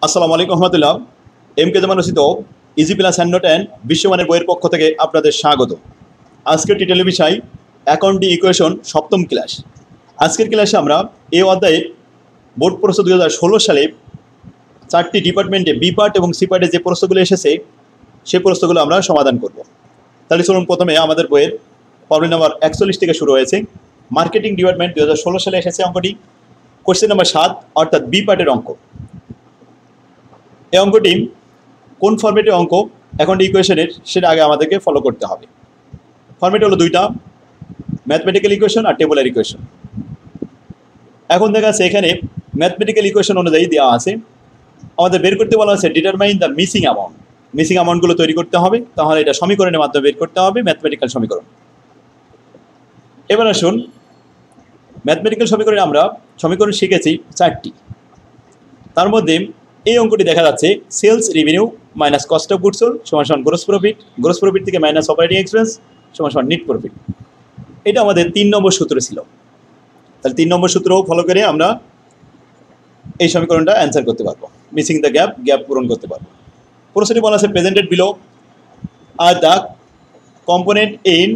আসসালামু আলাইকুম রহমতুল্লাহ। M K জামান রচিত easy plus hand note and বিশ্বমানের বইয়ের পক্ষ থেকে আপনাদের স্বাগত। আজকের টিটেল বিষয় অ্যাকাউন্টিং ইকুয়েশন সপ্তম ক্লাস। আজকের ক্লাসে আমরা এই অধ্যায়ে বোর্ড প্রশ্ন 2016 সালে 4টি ডিপার্টমেন্টে বি পার্ট এবং সি পার্টে যে প্রশ্নগুলো এসেছে সেই প্রশ্নগুলো আমরা সমাধান করব। তাহলে চলুন প্রথমে আমাদের বইয়ের প্রবলেম নাম্বার 41 থেকে শুরু হয়েছে। মার্কেটিং ডিপার্টমেন্ট 2016 সালে এসেছে অঙ্কটি। কোশ্চেন নাম্বার 7 অর্থাৎ বি পার্টের অঙ্ক। এই অঙ্কটি কোন ফরম্যাটের অঙ্ক অ্যাকাউন্টিং ইকুয়েশনের সেটা আগে আমাদেরকে ফলো করতে হবে। ফরম্যাট হলো দুইটা, ম্যাথমেটিক্যাল ইকুয়েশন আর টেবুলার ইকুয়েশন। এখন দেখা যাচ্ছে এখানে ম্যাথমেটিক্যাল ইকুয়েশন অনুযায়ী দেওয়া আছে, আমাদের বের করতে বলা আছে determine the missing amount. Missing অ্যামাউন্টগুলো তৈরি করতে হবে, তাহলে এটা সমীকরণের মাধ্যমে বের করতে হবে, ম্যাথমেটিক্যাল সমীকরণ। এবার আসুন, ম্যাথমেটিক্যাল সমীকরণে আমরা সমীকরণ শিখেছি 4টি। তার মধ্যে এই অঙ্কটি দেখা যাচ্ছে sales revenue minus cost of goods sold সমান সমান গ্রোস প্রফিট, গ্রোস প্রফিট থেকে মাইনাস অপারেটিং এক্সপেন্স সমান সমান নেট প্রফিট। এটা আমাদের 3 নম্বর সূত্র ছিল। তাহলে 3 নম্বর সূত্র ফলো করে আমরা এই সমীকরণটা অ্যান্সার করতে পারবো, মিসিং দ্য গ্যাপ পূরণ করতে পারবো। প্রশ্নটি বলা আছে presented below are the component in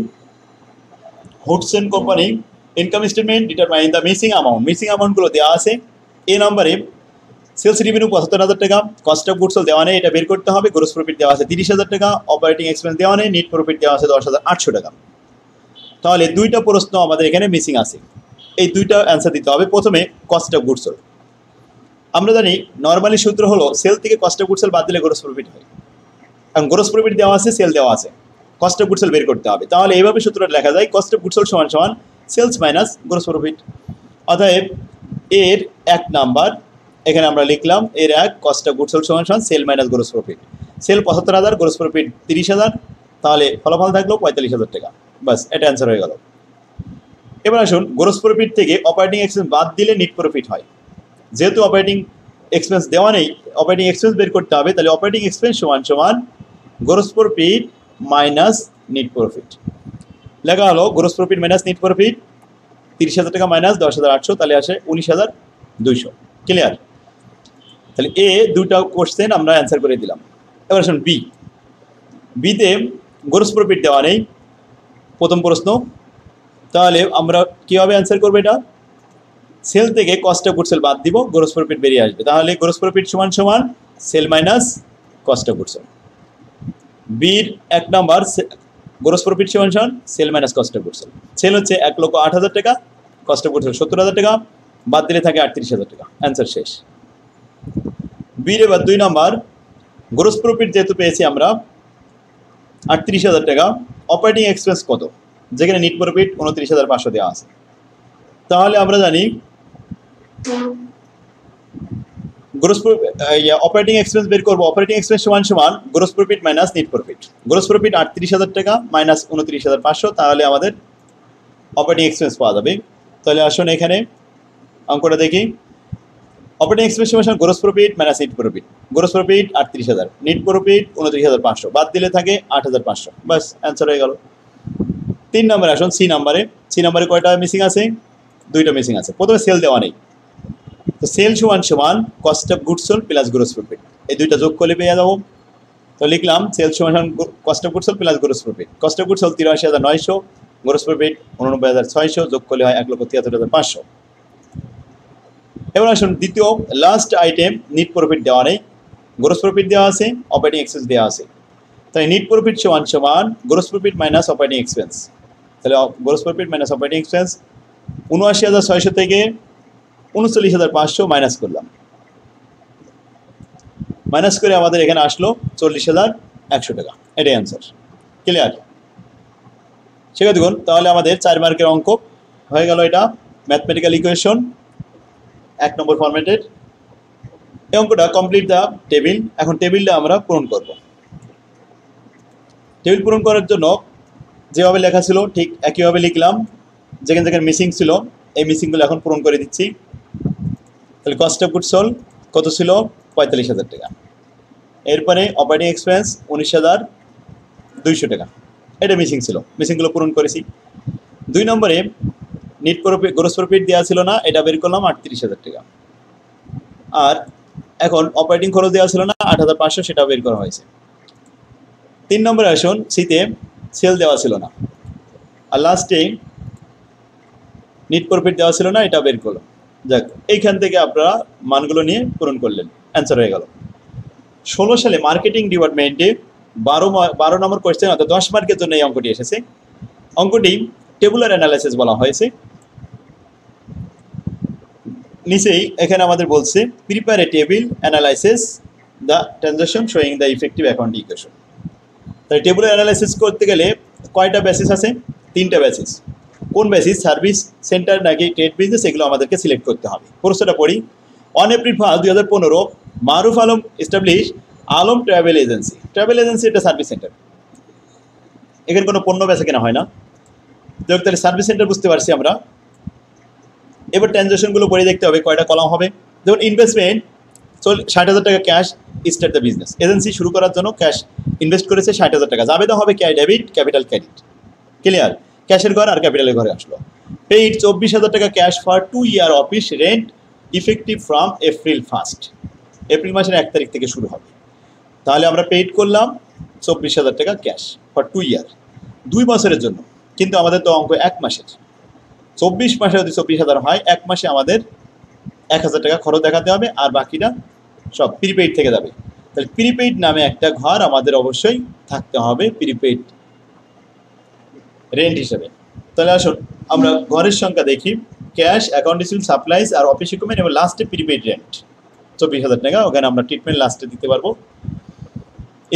Hudson company income statement determine the missing amount. Missing অ্যামাউন্টগুলো দেওয়া আছে। এই নম্বরে সেলস রেভিনিউ 75,000 টাকা, কস্ট অফ গুডস সোল্ড দেওয়া নেই, এটা বের করতে হবে। গ্রোস প্রফিট দেওয়া আছে 30,000 টাকা, অপারেটিং এক্সপেন্স দেওয়া নেই, নেট প্রফিট দেওয়া আছে 10,800 টাকা। তাহলে দুইটা প্রশ্ন আমাদের এখানে মিসিং আছে, এই দুইটা অ্যান্সার দিতে হবে। প্রথমে কস্ট অফ গুডস সোল্ড। আমরা জানি নর্মালি সূত্র হলো সেল থেকে কস্ট অফ গুডস সোল্ড বাদ দিলে গ্রোস প্রফিট হয়। কারণ গ্রোস প্রফিট দেওয়া আছে, সেল দেওয়া আছে, কস্ট অফ গুডস সোল্ড বের করতে হবে। তাহলে এইভাবে সূত্রটা লেখা যায়, কস্ট অফ গুডস সোল্ড সমান সমান সেলস মাইনাস গ্রোস প্রফিট। অতএব এর 1 নাম্বার এখানে আমরা লিখলাম, এর 1 কস্ট অফ গুডস সোল্ড সমান সমান sale minus gross profit. Sale 75,000, gross profit 30,000, তাহলে ফলাফল থাকলো 45,000 টাকা। বাস, এটা অ্যান্সার হয়ে গেল। এবার আসুন, গ্রোস প্রফিট থেকে অপারেটিং এক্সপেন্স বাদ দিলে নেট প্রফিট হয়। যেহেতু অপারেটিং এক্সপেন্স দেওয়া নেই, অপারেটিং এক্সপেন্স বের করতে হবে। তাহলে অপারেটিং এক্সপেন্স সমান সমান gross profit minus net profit. লেখা হলো gross profit minus net profit, 30,000 টাকা মাইনাস 10,800, তাহলে আসে 19,200। ক্লিয়ার? তাহলে এ দুটো কোশ্চেন আমরা অ্যান্সার করে দিলাম। এবার আসুন বিতে গ্রোস প্রফিট দেওয়া নেই প্রথম প্রশ্ন। তাহলে আমরা কীভাবে অ্যান্সার করবো এটা? সেল থেকে কস্ট অফ গুডস সোল্ড বাদ দিব, গ্রোস প্রফিট বেরিয়ে আসবে। তাহলে গ্রোস প্রফিট সমান সমান sale minus cost of goods sold. বির 1 নাম্বার গ্রোস প্রফিট সমান সমান sale minus cost of goods sold. Sale হচ্ছে 1,08,000 টাকা, কস্ট অফ গুডস সোল্ড 70,000 টাকা, বাদ দিলে থাকে 38,000 টাকা। অ্যান্সার শেষ। বির এবার 2 নাম্বার গ্রোস প্রফিট যেহেতু পেয়েছি আমরা 38,000 টাকা, অপারেটিং এক্সপেন্স কত, যেখানে নেট প্রফিট 29,500 দেওয়া আছে। তাহলে আমরা জানি গ্রোস অপারেটিং এক্সপেন্স বের করবো। অপারেটিং এক্সপেন্স সমান সমান gross profit minus net profit. Gross profit 38,000 টাকা মাইনাস 29,500, তাহলে আমাদের অপারেটিং এক্সপেন্স পাওয়া যাবে। তাহলে আসুন এখানে অঙ্কটা দেখি। অপারেটিং এক্সপেন্স সমান gross profit minus net profit. Gross profit 38,000, net profit 29,500, বাদ দিলে থাকে 8,500। বাস, অ্যান্সার হয়ে গেল। 3 নম্বরে আসুন, সি নাম্বারে কয়টা মিসিং আছে? 2টা মিসিং আছে। প্রথমে সেল দেওয়া নেই, তো সেল সমান সমান cost of goods sold plus gross profit, এই দুইটা যোগ করলে পেয়ে যাবো। তো লিখলাম সেল সমান সমান cost of goods sold plus gross profit. Cost of goods sold 83,900, gross profit 89,600, যোগ করলে হয় 1,73,500। এবার আসুন দ্বিতীয় লাস্ট আইটেম, নেট প্রফিট দেওয়া নেই, গ্রোস প্রফিট দেওয়া আছে, অপারেটিং এক্সপেন্স দেওয়া আছে। তাই নেট প্রফিট সমান সমান gross profit minus operating expense. তাহলে gross profit minus operating expense 79,600 থেকে 39,500 মাইনাস করলাম। মাইনাস করে আমাদের এখানে আসলো 40,100 টাকা। এটাই অ্যান্সার। ক্লিয়ার? সেটা দেখুন, তাহলে আমাদের 4 মার্কের অঙ্ক হয়ে গেল। এটা ম্যাথমেটিক্যাল ইকুয়েশন 1 নম্বর ফরম্যাটের। এই অঙ্কটা কমপ্লিট দ্য টেবিল। এখন টেবিলটা আমরা পূরণ করব। টেবিল পূরণ করার জন্য যেভাবে লেখা ছিল ঠিক একইভাবে লিখলাম। যেখানে যেখানে মিসিং ছিল এই মিসিংগুলো এখন পূরণ করে দিচ্ছি। তাহলে কস্ট অফ গুডস সোল্ড কত ছিল? 45,000 টাকা। এরপরে অপারেটিং এক্সপেন্স 19,200 টাকা, এটা মিসিং ছিল, মিসিংগুলো পূরণ করেছি। 2 নম্বরে নেট প্রফিট গ্রোস প্রফিট দেওয়া ছিল না, এটা বের করলাম 38,000 টাকা। আর এখন অপারেটিং খরচ দেওয়া ছিল না ৮৫০০, সেটা বের করা হয়েছে। 3 নম্বরে আসুন, সিতে সেল দেওয়া ছিল না, আর লাস্টে নিট প্রফিট দেওয়া ছিল না, এটা বের করলো। যাক, এইখান থেকে আপনারা মানগুলো নিয়ে পূরণ করলেন, অ্যান্সার হয়ে গেল। 16 সালে মার্কেটিং ডিপার্টমেন্টে 12 নম্বর কোয়েশ্চেন, অর্থাৎ 10 মার্কের জন্য এই অঙ্কটি এসেছে। অঙ্কটি টেবুলার অ্যানালাইসিস বলা হয়েছে। নিচেই এখানে আমাদের বলছে prepare a table analysis the transaction showing the effective account equation. তাই টেবুলার অ্যানালাইসিস করতে গেলে কয়টা বেসিস আছে? 3টা বেসিস। কোন বেসিস? সার্ভিস সেন্টার নাকি ট্রেড বিজনেস, এগুলো আমাদেরকে সিলেক্ট করতে হবে। প্রশ্নটা পড়ি। On April 2015 Maruf Alam establish Alam travel agency. Travel agency এটা সার্ভিস সেন্টার, এখানে কোনো পণ্য বেচা কেনা হয় না। তাহলে সার্ভিস সেন্টার বুঝতে পারছি আমরা। এবার ট্রানজাকশনগুলো পড়ে দেখতে হবে কয়টা কলাম হবে। যেমন ইনভেস্টমেন্ট 60,000 টাকা cash start the business. Agency শুরু করার জন্য ক্যাশ ইনভেস্ট করেছে 60,000 টাকা। জাবেদা হবে ডেবিট, ক্যাপিটাল ক্রেডিট। ক্লিয়ার? ক্যাশের ঘর আর ক্যাপিটালের ঘরে আসলো। পেইড 24,000 টাকা cash for 2 year office rent effective from April 1। April মাসের 1 তারিখ থেকে শুরু হবে। তাহলে আমরা পেইড করলাম 24,000 টাকা ক্যাশ ফর 2 ইয়ার, 2 বছরের জন্য। কিন্তু আমাদের তো অঙ্ক 1 মাসের। 24 মাসে যদি 24,000 হয়, 1 মাসে আমাদের 1,000 টাকা খরচ দেখাতে হবে, আর বাকিটা সব প্রিপেইড থেকে যাবে। তাহলে প্রিপেইড নামে একটা ঘর আমাদের অবশ্যই থাকতে হবে প্রিপেইড রেন্ট হিসেবে। তাহলে আসুন আমরা ঘরের সংখ্যা দেখি। ক্যাশ, অ্যাকাউন্ট রিসিভেবল, সাপ্লাইজ আর অফিস ইকুইপমেন্ট, এবং লাস্টে প্রিপেইড রেন্ট 24,000 টাকা। ওখানে আমরা ট্রিটমেন্ট লাস্টে দিতে পারবো।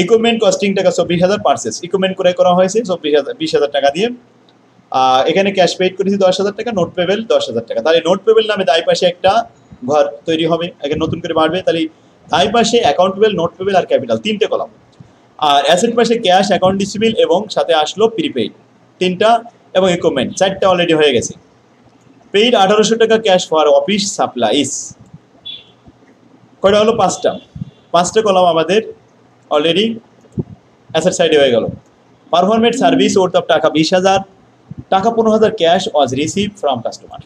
ইকুইপমেন্ট কস্টিং টাকা 24,000। পার্সেস ইকুইপমেন্ট ক্রয় করা হয়েছে 20,000 টাকা দিয়ে। এখানে ক্যাশ পেইড করেছি 10,000 টাকা, নোট পেবেল 10,000 টাকা। তাহলে নোট পেবেল নামে দায় পাশে একটা ঘর তৈরি হবে, এখানে নতুন করে বাড়বে। তাহলে দায় পাশে অ্যাকাউন্ট পেবেল, নোট পেবেল আর ক্যাপিটাল, 3টে কলাম। আর অ্যাসেট পাশে ক্যাশ, অ্যাকাউন্ট রিসিভেবল এবং সাথে আসলো প্রিপেইড 3টা, এবং ইকুইপমেন্ট 4টা অলরেডি হয়ে গেছে। পেইড 1800 টাকা ক্যাশ ফর অফিস সাপ্লাইজ। কয়টা হলো? 5টা কলাম আমাদের অলরেডি অ্যাসেট সাইডে হয়ে গেল। পারফরমেন্ট সার্ভিস ওর্থ অফ টাকা 20,000 টাকা, 15,000 cash was receive from customer.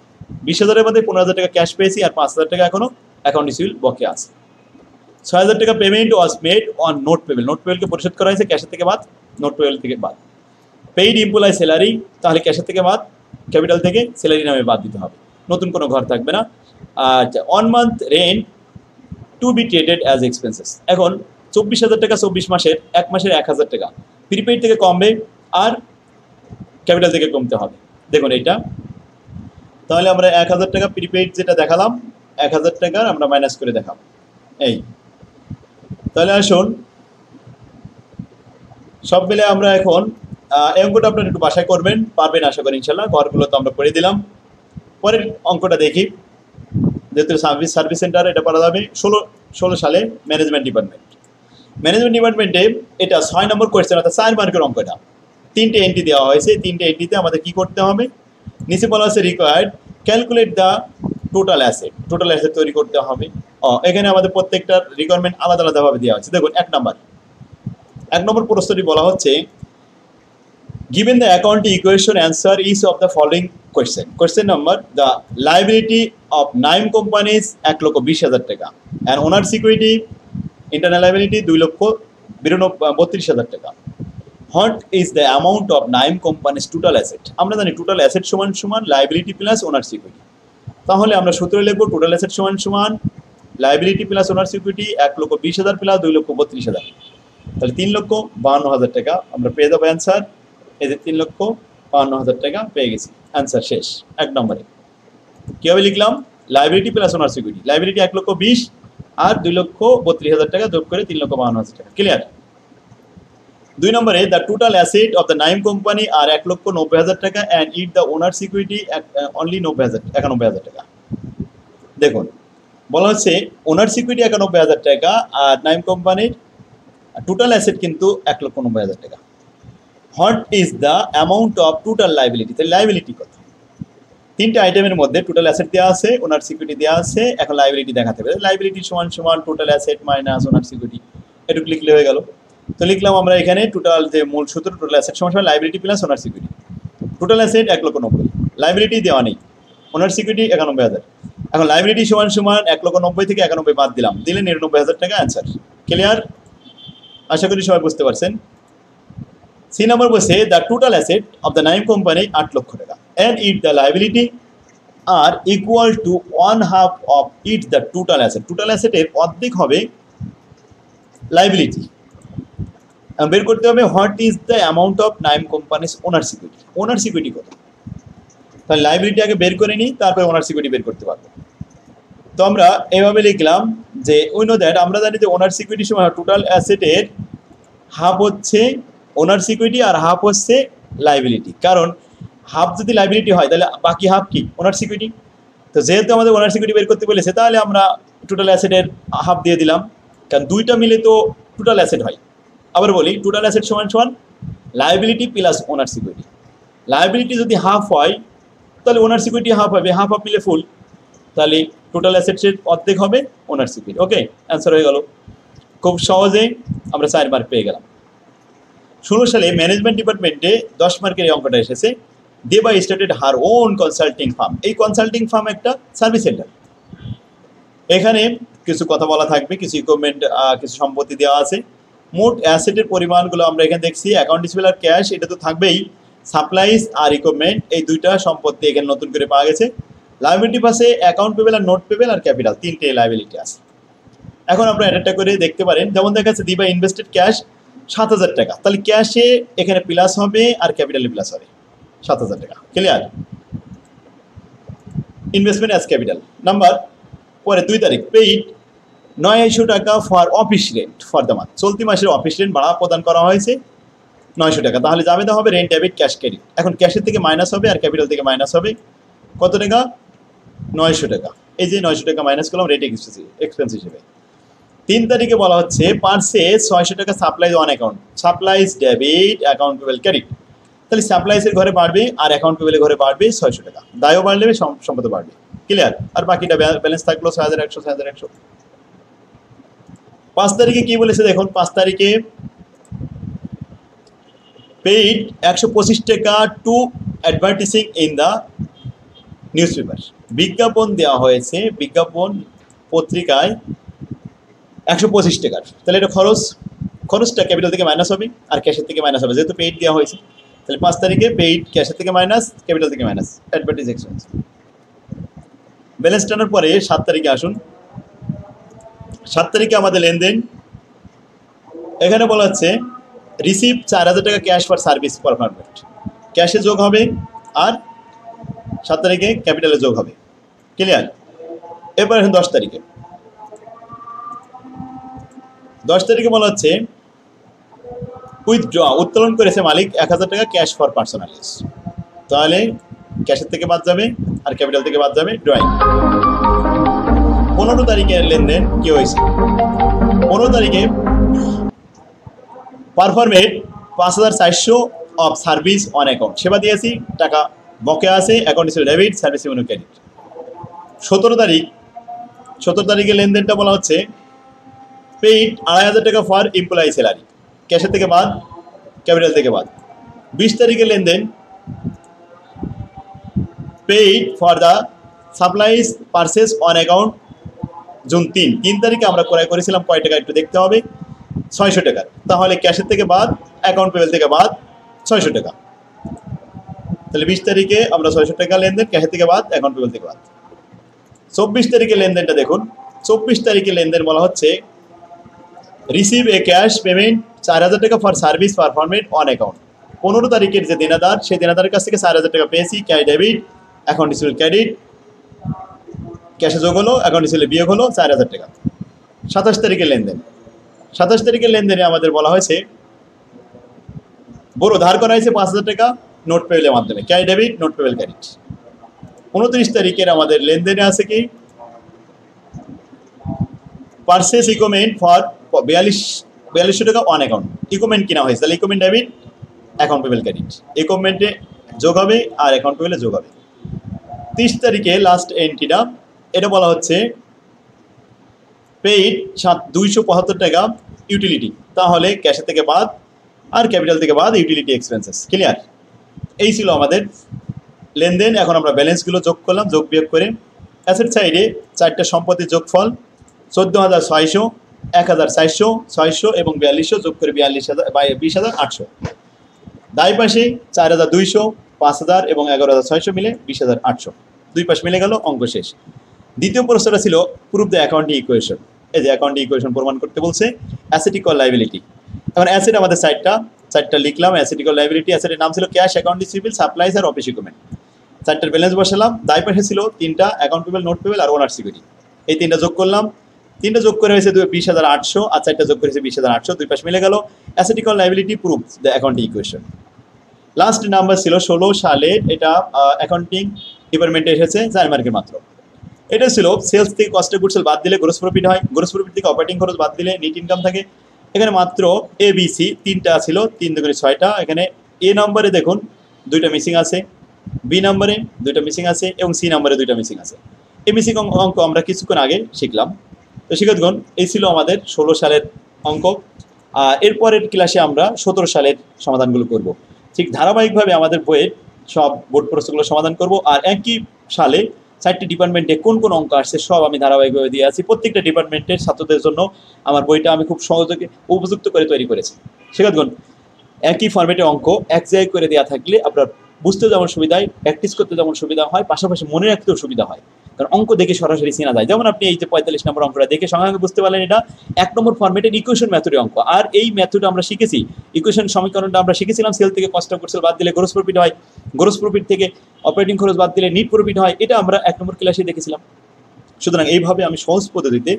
20,000-এর মধ্যে 15,000 টাকা ক্যাশ পেয়েছি, আর 5,000 টাকা এখনো অ্যাকাউন্ট রিসিভেবল বকে আছে। 6,000 টাকা payment was made on note payable. Note পেবেলকে পরিশোধ করা হয়েছে ক্যাশের থেকে বাদ, নোট পেবেল থেকে বাদ। পেইড এমপ্লয় স্যালারি, তাহলে ক্যাশের থেকে বাদ, ক্যাপিটাল থেকে স্যালারি নামে বাদ দিতে হবে, নতুন কোনো ঘর থাকবে না। আচ্ছা, 1 month rent to be treated as expenses. এখন 24,000 টাকা 24 মাসের, 1 মাসের 1,000 টাকা প্রিপেইড থেকে কমবে আর ক্যাপিটাল থেকে কমতে হবে। দেখুন এইটা, তাহলে আমরা 1,000 টাকা প্রিপেইড যেটা দেখালাম, 1,000 টাকা আমরা মাইনাস করে দেখাবো। এই তাহলে আসুন সব মিলে আমরা এখন এই অঙ্কটা আপনারা একটু বাসায় করবেন, পারবেন আশা করি ইনশাল্লাহ। ঘরগুলো তো আমরা করে দিলাম। পরের অঙ্কটা দেখি। যেহেতু সার্ভিস সেন্টার, এটা পড়া যাবে 16 সালে ম্যানেজমেন্ট ডিপার্টমেন্টে এটা 6 নম্বর কোয়েশ্চেন, অর্থাৎ 4 মার্কের অঙ্কটা। 3টে এন্ট্রি দেওয়া হয়েছে। 3টে এন্ট্রিতে আমাদের কি করতে হবে? নিচে বলা হচ্ছে required calculate the total asset তৈরি করতে হবে। এখানে আমাদের প্রত্যেকটার রিকোয়ারমেন্ট আলাদা আলাদাভাবে দেওয়া হচ্ছে। দেখুন 1 নম্বর প্রশ্নটি বলা হচ্ছে given the account equation answer each of the following question number the liability of 9 companies 1,20,000 টাকা and owner security internal liability 2,32,000 টাকা. What is the amount of 9 companies total asset? আমরা জানি টোটাল অ্যাসেট সমান সমান লাইবিলিটি প্লাস ওনার সিকিউরিটি। তাহলে আমরা সূত্র লিখব টোটাল অ্যাসেট সমান সমান liability plus owner security 1,20,000 plus 2,32,000, তাহলে 3,52,000 টাকা আমরা পেয়ে যাবো অ্যান্সার। এই যে 3,52,000 টাকা পেয়ে গেছি, অ্যান্সার শেষ। 1 নম্বরে কীভাবে লিখলাম? Liability plus owner security, liability 1,20,000 আর 2,32,000 টাকা যোগ করে 3,52,000 টাকা। ক্লিয়ার? 2 নম্বরে the total asset of the 9 company are 1,90,000 টাকা and it the owner security only 91,000 টাকা। দেখুন বলা হচ্ছে ওনার সিকিউরিটি 91,000 টাকা আর 9 কোম্পানির টোটাল অ্যাসেট কিন্তু 1,90,000 টাকা। What is the amount of total liability? তাহলে লাইবিলিটি কত? 3টে আইটেমের মধ্যে টোটাল অ্যাসেট দেওয়া আছে, ওনার সিকিউরিটি দেওয়া আছে, এখন লাইবিলিটি দেখাতে হবে। লাইবিলিটি সমান সমান টোটাল অ্যাসেট মাইনাস ওনার সিকিউরিটি, এটুকু লিখলে হয়ে গেল। তো লিখলাম আমরা এখানে টোটাল যে মূল সূত্র, টোটাল অ্যাসেট সমান সমান liability plus owner security. Total asset 1,90,000, liability দেওয়া নেই, ওনার সিকিউরিটি 91,000, এখন লাইবিলিটি সমান সমান 1,90,000 থেকে 91 বাদ দিলাম, দিলে 99,000 টাকা অ্যান্সার। ক্লিয়ার? আশা করি সবাই বুঝতে পারছেন। সি নাম্বার বলছে the total asset of the nine company 8 lakh টাকা and it the liability are equal to 1/2 of it the total asset. Total অ্যাসেটের অর্ধেক হবে লাইবিলিটি। বের করতে হবে what is the amount of nine company's owner security. Owner security কত? তাহলে liability আগে বের করে নিই, তারপরে ওনার সিকিউরিটি বের করতে পারবো। তো আমরা এভাবে লিখলাম যে উই নো দ্যাট, আমরা জানি যে ওনার সিকিউরিটি সময় টোটাল অ্যাসেটের হাফ হচ্ছে ওনার সিকিউরিটি আর হাফ হচ্ছে লাইবিলিটি। কারণ হাফ যদি লাইবিলিটি হয় তাহলে বাকি হাফ কি? ওনার সিকিউরিটি। তো যেহেতু আমাদের ওনার সিকিউরিটি বের করতে বলেছে, তাহলে আমরা টোটাল অ্যাসেটের হাফ দিয়ে দিলাম, কারণ দুইটা মিলে তো টোটাল অ্যাসেট হয়। আবার বলি, টোটাল অ্যাসেট সমান সমান liability plus owner security. Liability যদি হাফ হয় তাহলে ওনার সিকিউরিটি হাফ হবে, হাফ হাফ মিলে ফুল, তাহলে টোটাল অ্যাসেটের অর্ধেক হবে ওনার সিকিউরিটি। ওকে, অ্যান্সার হয়ে গেল। খুব সহজে আমরা 4 মার্ক পেয়ে গেলাম। 16 সালে ম্যানেজমেন্ট ডিপার্টমেন্টে 10 মার্কের এই অঙ্কটা এসেছে। দেবা started her own consulting farm. এই কনসাল্টিং ফার্ম একটা সার্ভিস সেন্টার। এখানে কিছু কথা বলা থাকবে, কিছু ইকুইপমেন্ট, কিছু সম্পত্তি দেওয়া আছে। মোট অ্যাসেটের পরিমাণগুলো আমরা এখানে দেখছি। অ্যাকাউন্ট রিসিভেবল আর ক্যাশ, এটা তো থাকবেই। সাপ্লাইজ আর ইকুইপমেন্ট, এই দুইটা সম্পত্তি এখানে নতুন করে পাওয়া গেছে। লাইবিলিটি পাশে অ্যাকাউন্ট পেবেল আর নোট পেবেল আর ক্যাপিটাল, 3টে লাইবিলিটি আছে। এখন আপনারা একটা করে দেখতে পারেন, যেমন দেখা যাচ্ছে দিবা ইনভেস্টেড ক্যাশ 7,000 টাকা, তাহলে ক্যাশে এখানে প্লাস হবে আর ক্যাপিটালে প্লাস হবে 7,000 টাকা। Clear? Investment as capital. Number পরে 2 তারিখ পেইড 900 টাকা for office rent for the month. চলতি মাসের অফিস রেন্ট ভাড়া প্রদান করা হয়েছে 900 টাকা। তাহলে যাবে হবে রেন্ট ডেবিট ক্যাশ ক্রেডিট। এখন ক্যাশের থেকে মাইনাস হবে আর ক্যাপিটাল থেকে মাইনাস হবে কত টাকা? 900 টাকা। এই যে 900 টাকা মাইনাস করলাম রেট এক্সপেন্স হিসেবে। 3 তারিখে বলা হচ্ছে পারচেজ 600 টাকা supplies on account. Supplies debit, account payable credit. তাহলে সাপ্লাইজের ঘরে বাড়বে আর অ্যাকাউন্ট পেবেলের ঘরে বাড়বে 600 টাকা। দায়ও বাড়লে সম্পদ বাড়বে। ক্লিয়ার? আর বাকিটা ব্যালেন্স থাকলো 6,100 6,100। 5 তারিখে কি বলেছে দেখুন। 5 তারিখে পেইড 125 টাকা to advertising in the newspaper. বিজ্ঞাপন দেওয়া হয়েছে, বিজ্ঞাপন পত্রিকায় 125 টাকার। তাহলে এটা খরচটা ক্যাপিটাল থেকে মাইনাস হবে আর ক্যাশের থেকে মাইনাস হবে, যেহেতু পেইড দেওয়া হয়েছে। তাহলে 5 তারিখে পেইড ক্যাশের থেকে মাইনাস, ক্যাপিটাল থেকে মাইনাস, অ্যাডভার্টাইজ এক্সপেন্স। ব্যালেন্স টানার পরে 7 তারিখে আসুন। 7 তারিখে আমাদের লেনদেন, এখানে বলা হচ্ছে রিসিভ 4,000 টাকা ক্যাশ ফর সার্ভিস পারফরমেন্ট। ক্যাশে যোগ হবে আর 7 তারিখে ক্যাপিটালে যোগ হবে। ক্লিয়ার? এরপর এখন 10 তারিখে। 10 তারিখে বলা হচ্ছে উইথড্র, উত্তোলন করেছে মালিক 1,000 টাকা ক্যাশ ফর পার্সোনাল ইউজ। তাহলে ক্যাশের থেকে বাদ যাবে আর ক্যাপিটাল থেকে বাদ যাবে ড্রয়িং। 15 তারিখের লেনদেন কি হয়েছে? 15 তারিখে performed 5,400 of service on account. সেবা দিয়েছি, টাকা বকেয়া আছে, অ্যাকাউন্ট হিসেবে ডেবিট, সার্ভিস রেভিনিউ ক্রেডিট। 17 তারিখে লেনদেনটা বলা হচ্ছে পেইড 2,500 টাকা ফর এমপ্লয়ি স্যালারি। ক্যাশের থেকে বাদ, ক্যাপিটাল থেকে বাদ। 20 তারিখে লেনদেন paid for the supplies purchase on account June 3 তারিখে আমরা ক্রয় করেছিলাম কয় টাকা একটু দেখতে হবে, 600 টাকা। তাহলে ক্যাশের থেকে বাদ, অ্যাকাউন্ট পেবেল থেকে বাদ 600 টাকা। তাহলে 20 তারিখে আমরা 600 টাকা লেনদেন, ক্যাশের থেকে বাদ, অ্যাকাউন্ট পেবেল থেকে বাদ। 24 তারিখে লেনদেনটা দেখুন। 24 তারিখে লেনদেন বলা হচ্ছে রিসিভ এ ক্যাশ পেমেন্ট 4,000 টাকা ফর সার্ভিস পারফরমেন্ট অন অ্যাকাউন্ট। 15 তারিখের যে দেনাদার, সেই দেনাদারের কাছ থেকে 4,000 টাকা পেয়েছি, cash debit, account receivable credit, ক্যাশে যোগ হলো, অ্যাকাউন্ট রিসিভেবল বিয়োগ হলো 4,000 টাকা। 27 তারিখের লেনদেন। 27 তারিখের লেনদেনে আমাদের বলা হয়েছে বড় ধার করা হয়েছে 5,000 টাকা নোট পেবেলের মাধ্যমে, cash debit, note payable credit. 29 তারিখের আমাদের লেনদেনে আছে কি পারচেস ইকুইপমেন্ট ফর 4200 টাকা অন অ্যাকাউন্ট। ইকুইপমেন্ট কিনা হয়েছে, তাহলে equipment debit, account payable credit. ইকুইপমেন্টে যোগ হবে আর অ্যাকাউন্ট পেবেলে যোগ হবে। 30 তারিখে লাস্ট এন্ট্রিটা, এটা বলা হচ্ছে পেইড 275 টাকা ইউটিলিটি। তাহলে ক্যাশের থেকে বাদ আর ক্যাপিটাল থেকে বাদ, ইউটিলিটি এক্সপেন্সেস। ক্লিয়ার? এই ছিল আমাদের লেনদেন। এখন আমরা ব্যালেন্সগুলো যোগ করলাম, যোগ বিয়োগ করে অ্যাসেট সাইডে 4টা সম্পত্তির যোগফল 14,600, 1,400, 600 এবং 4200 যোগ করে 20,800। দায় পাশে 4,200, 5,000 এবং 11,600 মিলে 20,800। দুই পাশ মিলে গেল, অঙ্ক শেষ। দ্বিতীয় প্রশ্নটা ছিল প্রুফ দ্য অ্যাকাউন্টিং ইকুয়েশন। এই যে অ্যাকাউন্টিং ইকুয়েশন প্রমাণ করতে বলছে, অ্যাসেট ইকুয়াল লাইবিলিটি। এখন অ্যাসেট আমাদের চারটা লিখলাম। অ্যাসেট ইকুয়াল লাইবিলিটি, অ্যাসেটের নাম ছিল ক্যাশ, অ্যাকাউন্ট রিসিভেবল, সাপ্লাইজ আর অফিস ইকুইপমেন্ট। 4টার ব্যালেন্স বসালাম। দায় পাশে ছিল 3টা, অ্যাকাউন্ট পেবল, নোট পেবল আর ওনার সিকিউরিটি। এই 3টা যোগ করলাম। 3টা যোগ করে হয়েছে 20,800 আর 4টা যোগ করেছে 20,800। দুই পাশ মিলে গেল। Asset equal liability proof the accounting equation. Last number ছিল 16 সালে, এটা অ্যাকাউন্টিং ডিপার্টমেন্টে এসেছে 4 মার্কের মাত্র। এটা ছিল সেলস থেকে কস্ট অফ গুডস বাদ দিলে গ্রোস প্রফিট হয়, গ্রোস প্রফিট থেকে অপারেটিং খরচ বাদ দিলে নেট ইনকাম থাকে। এখানে মাত্র ABC 3টা ছিল, 3 দুগুণে 6টা। এখানে এ নম্বরে দেখুন 2টা মিসিং আছে, বি নম্বরে 2টা মিসিং আছে এবং সি নম্বরে 2টা মিসিং আছে। এই মিসিং অঙ্ক আমরা কিছুক্ষণ আগে শিখলাম। তো শিক্ষার্থীগণ, এই ছিল আমাদের 16 সালের অঙ্ক। আর এরপরের ক্লাসে আমরা 17 সালের সমাধানগুলো করব। ঠিক ধারাবাহিকভাবে আমাদের বইয়ের সব বোর্ড প্রশ্নগুলো সমাধান করব। আর একই সালে 4টি ডিপার্টমেন্টে কোন কোন অঙ্ক আসছে সব আমি ধারাবাহিকভাবে দিয়ে আছি। প্রত্যেকটা ডিপার্টমেন্টের ছাত্রদের জন্য আমার বইটা আমি খুব সহযোগে উপযুক্ত করে তৈরি করেছি। শিক্ষার্থীগণ, একই ফরম্যাটে অঙ্ক এক জায়গায় করে দেওয়া থাকলে আপনার বুঝতে যেমন সুবিধা হয়, প্র্যাকটিস করতে যেমন সুবিধা হয়, পাশাপাশি মনে রাখতেও সুবিধা হয়। কারণ অঙ্ক দেখে সরাসরি চেনা যায়। যেমন আপনি এই যে 45 নম্বর অঙ্কটা দেখে সঙ্গে সঙ্গে বুঝতে পারলেন এটা 1 নম্বর ফরম্যাটের ইকুয়েশন মেথডের অঙ্ক। আর এই মেথড আমরা শিখেছি, ইকুয়েশন সমীকরণটা আমরা শিখেছিলাম সেল থেকে কস্ট অফ গুডস বাদ দিলে গ্রোস প্রফিট হয়, গ্রোস প্রফিট থেকে অপারেটিং খরচ বাদ দিলে নেট প্রফিট হয়। এটা আমরা 1 নম্বর ক্লাসে দেখেছিলাম। সুতরাং এইভাবে আমি সহজ পদ্ধতিতে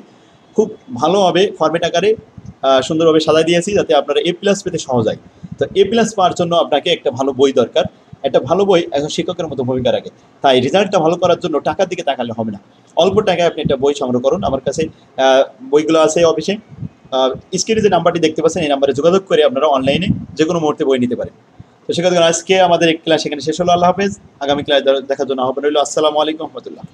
খুব ভালোভাবে ফরম্যাট আকারে সুন্দরভাবে সাজাই দিয়েছি যাতে আপনারা A+ পেতে সহজ হয়। তো A+ পাওয়ার জন্য আপনাকে একটা ভালো বই দরকার। একটা ভালো বই একজন শিক্ষকের মতো ভূমিকা রাখে। তাই রেজাল্টটা ভালো করার জন্য টাকার দিকে তাকালে হবে না, অল্প টাকায় আপনি একটা বই সংগ্রহ করুন। আমার কাছে বইগুলো আছে অফিসে। স্ক্রিনে যে নাম্বারটি দেখতে পাচ্ছেন এই নাম্বারে যোগাযোগ করে আপনারা অনলাইনে যে কোনো মুহূর্তে বই নিতে পারেন। তো সেক্ষেত্রে আজকে আমাদের এই ক্লাস এখানে শেষ হলো। আল্লাহ হাফেজ। আগামী ক্লাস দেখার জন্য আহ্বান রইল। আসসালামু আলাইকুম রহমতুল্লাহ।